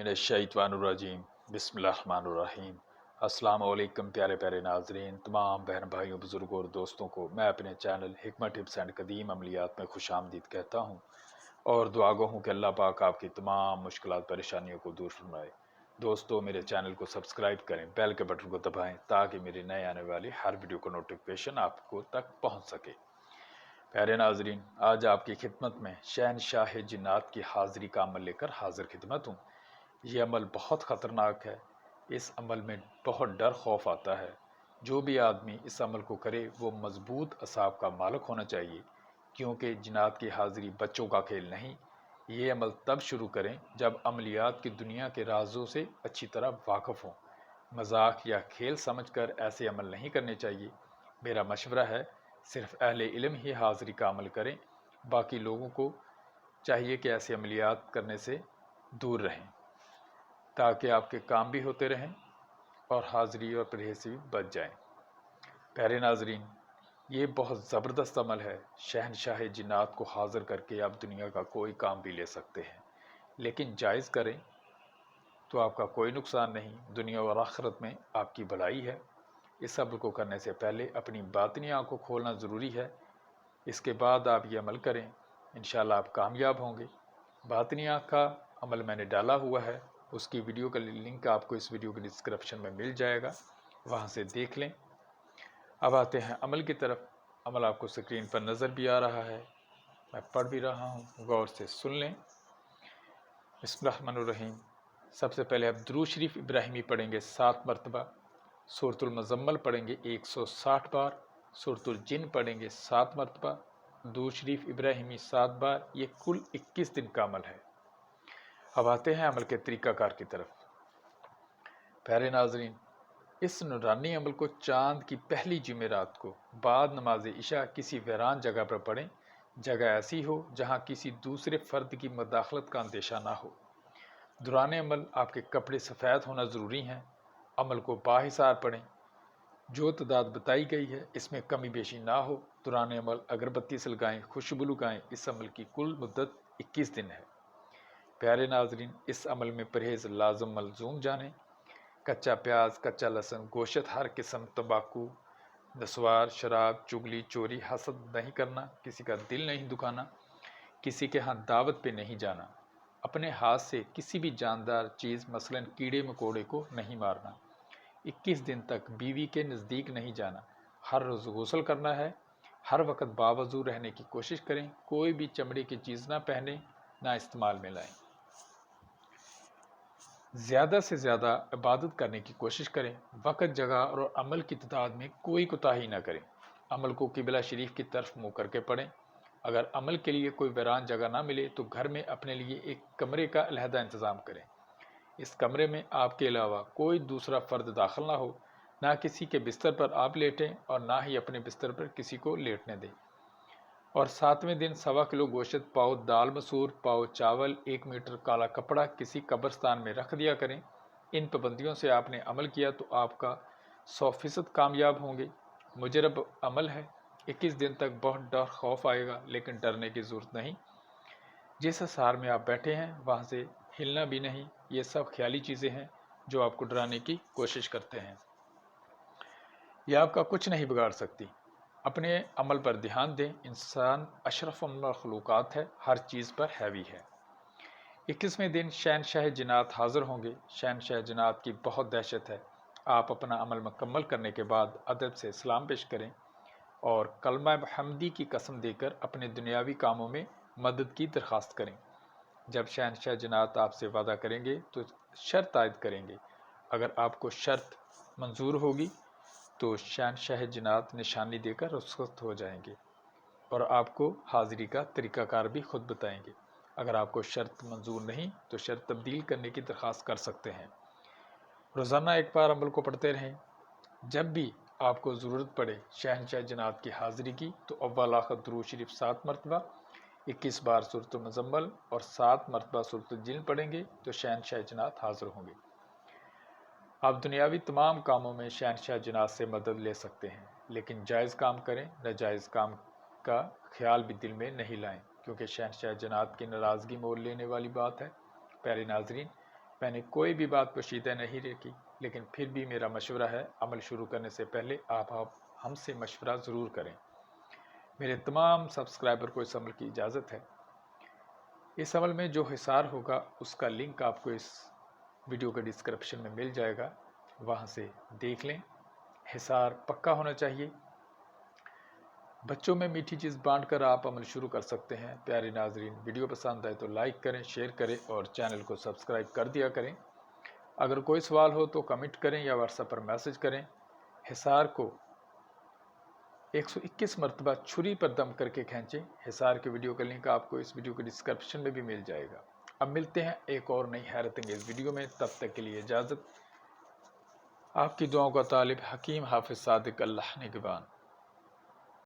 मिनश्शैतानिर्रजीम बिस्मिल्लाहिर्रहमानिर्रहीम। अस्सलाम वालेकुम प्यारे प्यारे नाजरीन, तमाम बहन भाइयों, बुजुर्गों और दोस्तों को मैं अपने चैनल हिकमत टिप्स एंड कदीम अमलियात में खुशामदीद कहता हूँ और दुआ गो हूँ कि अल्लाह पाक आपकी तमाम मुश्किलात परेशानियों को दूर फरमाए। दोस्तों, मेरे चैनल को सब्सक्राइब करें, बेल के बटन को दबाएं ताकि मेरी नए आने वाली हर वीडियो का नोटिफिकेशन आपको तक पहुँच सके। प्यारे नाजरीन, आज आपकी खिदमत में शहनशाह जिन्नात की हाज़िरी का अमल लेकर हाजिर खिदमत हूँ। ये अमल बहुत ख़तरनाक है। इस अमल में बहुत डर खौफ आता है। जो भी आदमी इस अमल को करे वो मजबूत असाब का मालिक होना चाहिए, क्योंकि जिन्नात की हाज़िरी बच्चों का खेल नहीं। ये अमल तब शुरू करें जब अमलियात की दुनिया के राजों से अच्छी तरह वाकिफ़ हों। मजाक या खेल समझकर ऐसे अमल नहीं करने चाहिए। मेरा मशवरा है, सिर्फ अहले इल्म ही हाज़िरी का अमल करें। बाकी लोगों को चाहिए कि ऐसे अमलियात करने से दूर रहें, ताकि आपके काम भी होते रहें और हाज़िरी और परहेज़ से भी बच जाएं। प्यारे नाजरीन, ये बहुत ज़बरदस्त अमल है। शहनशाह जिन्नात को हाज़िर करके आप दुनिया का कोई काम भी ले सकते हैं, लेकिन जायज़ करें तो आपका कोई नुकसान नहीं, दुनिया और आखिरत में आपकी भलाई है। इस अमल को करने से पहले अपनी बातिनी आँख को खोलना ज़रूरी है। इसके बाद आप ये अमल करें, इंशाल्लाह आप कामयाब होंगे। बातिनी आँख का अमल मैंने डाला हुआ है, उसकी वीडियो का लिंक आपको इस वीडियो के डिस्क्रिप्शन में मिल जाएगा, वहाँ से देख लें। अब आते हैं अमल की तरफ। अमल आपको स्क्रीन पर नज़र भी आ रहा है, मैं पढ़ भी रहा हूँ, गौर से सुन लें। बिस्मिल्लाहिर्रहमानिर्रहीम। सबसे पहले आप दुरूद शरीफ इब्राहिमी पढ़ेंगे 7 मरतबा, सूरतुल मुज़म्मल पढ़ेंगे 160 बार, सूरतुल जिन पढ़ेंगे 7 मरतबा, दुरूद शरीफ इब्राहिमी 7 बार। ये कुल 21 दिन का अमल है। अब आते हैं अमल के तरीक़ाकार की तरफ। प्यारे नाजरीन, इस नूरानी अमल को चाँद की पहली जुमेरात को बाद नमाज इशा किसी वीरान जगह पर पढ़ें। जगह ऐसी हो जहाँ किसी दूसरे फ़र्द की मदाखलत का अंदेशा ना हो। दौरान अमल आपके कपड़े सफ़ेद होना ज़रूरी हैं। अमल को बाहिसार पढ़ें। जो तादाद बताई गई है इसमें कमी बेशी ना हो। दौरान अमल अगरबत्ती सलगाएँ, खुशबू लगाएँ। इस अमल की कुल मुद्दत 21 दिन है। प्यारे नाजरीन, इस अमल में परहेज़ लाजम मलजूम जानें। कच्चा प्याज, कच्चा लहसुन, गोश्त, हर किस्म, तंबाकू, नस्वार, शराब, चुगली, चोरी, हसद नहीं करना, किसी का दिल नहीं दुखाना, किसी के यहाँ दावत पे नहीं जाना, अपने हाथ से किसी भी जानदार चीज़ मसलन कीड़े मकोड़े को नहीं मारना, 21 दिन तक बीवी के नज़दीक नहीं जाना, हर रोज़ गुस्ल करना है, हर वक्त बावजू रहने की कोशिश करें, कोई भी चमड़े की चीज़ ना पहने, ना इस्तेमाल में लाएं। ज़्यादा से ज़्यादा इबादत करने की कोशिश करें। वक़्त, जगह और अमल की तादाद में कोई कोताही ना करें। अमल को किबला शरीफ की तरफ मुँह करके पढ़ें। अगर अमल के लिए कोई वीरान जगह ना मिले तो घर में अपने लिए एक कमरे का अलहदा इंतज़ाम करें। इस कमरे में आपके अलावा कोई दूसरा फ़र्द दाखिल ना हो। ना किसी के बिस्तर पर आप लेटें और ना ही अपने बिस्तर पर किसी को लेटने दें। और 7वें दिन 1.25 किलो गोश्त, पाव दाल मसूर, पाव चावल, 1 मीटर काला कपड़ा किसी कब्रस्तान में रख दिया करें। इन पाबंदियों से आपने अमल किया तो आपका 100% कामयाब होंगे। मुजरब अमल है। 21 दिन तक बहुत डर खौफ आएगा, लेकिन डरने की ज़रूरत नहीं। जिस हिसार में आप बैठे हैं वहाँ से हिलना भी नहीं। ये सब ख्याली चीज़ें हैं जो आपको डराने की कोशिश करते हैं। यह आपका कुछ नहीं बिगाड़ सकती। अपने अमल पर ध्यान दें। इंसान अशरफ मखलूक़ात है, हर चीज़ पर हैवी है। 21वें दिन शहनशाह जिन्नात हाज़िर होंगे। शहनशाह जिन्नात की बहुत दहशत है। आप अपना अमल मुकम्मल करने के बाद अदब से सलाम पेश करें और कलमा हमदी की कसम देकर अपने दुनियावी कामों में मदद की दरख्वास्त करें। जब शहनशाह जिन्नात आपसे वादा करेंगे तो शर्त आयद करेंगे। अगर आपको शर्त मंजूर होगी तो शहनशाह जिन्नात निशानी देकर रुखसत हो जाएंगे और आपको हाज़िरी का तरीक़ाकार भी खुद बताएंगे। अगर आपको शर्त मंजूर नहीं तो शर्त तब्दील करने की दरख्वास्त कर सकते हैं। रोज़ाना एक बार अमल को पढ़ते रहें। जब भी आपको ज़रूरत पड़े शहनशाह जिन्नात की हाज़िरी की तो अव्वल आखिर दुरूद शरीफ 7 मरतबा, 21 बार सूरत मुज़म्मल और 7 मरतबा सूरत जिन पढ़ेंगे तो शहनशाह जिन्नात हाज़िर होंगे। आप दुनियावी तमाम कामों में शहनशाह जिन्नात से मदद ले सकते हैं, लेकिन जायज़ काम करें, नाजायज़ काम का ख्याल भी दिल में नहीं लाएं, क्योंकि शहनशाह जिन्नात की नाराज़गी मोल लेने वाली बात है। प्यारे नाजरीन, میں نے کوئی بھی بات پوشیدہ نہیں رکھی، لیکن پھر بھی میرا مشورہ ہے عمل شروع کرنے سے پہلے آپ ہم سے مشورہ ضرور کریں۔ میرے تمام سبسکرائبر کو اس عمل کی اجازت ہے۔ اس عمل میں جو حصار ہوگا اس کا لنک آپ کو اس ویڈیو کے ڈسکرپشن میں مل جائے گا، وہاں سے دیکھ لیں۔ حصار پکا ہونا چاہیے۔ بچوں میں میٹھی چیز بانٹ کر آپ عمل شروع کر سکتے ہیں۔ پیارے ناظرین، ویڈیو پسند آئے تو لائک کریں، شیئر کریں اور چینل کو سبسکرائب کر دیا کریں۔ اگر کوئی سوال ہو تو کمنٹ کریں یا واٹس ایپ پر میسج کریں۔ حصار کو 121 مرتبہ چھری پر دم کر کے کھینچیں۔ حصار کے ویڈیو کا لنک آپ کو اس ویڈیو کے ڈسکرپشن میں بھی مل جائے گا۔ اب ملتے ہیں ایک اور نئی حیرت انگیز ویڈیو میں، تب تک کے لیے اجازت۔ آپ کی دعاؤں کا طالب، حکیم حافظ صادق، اللہ نگہبان۔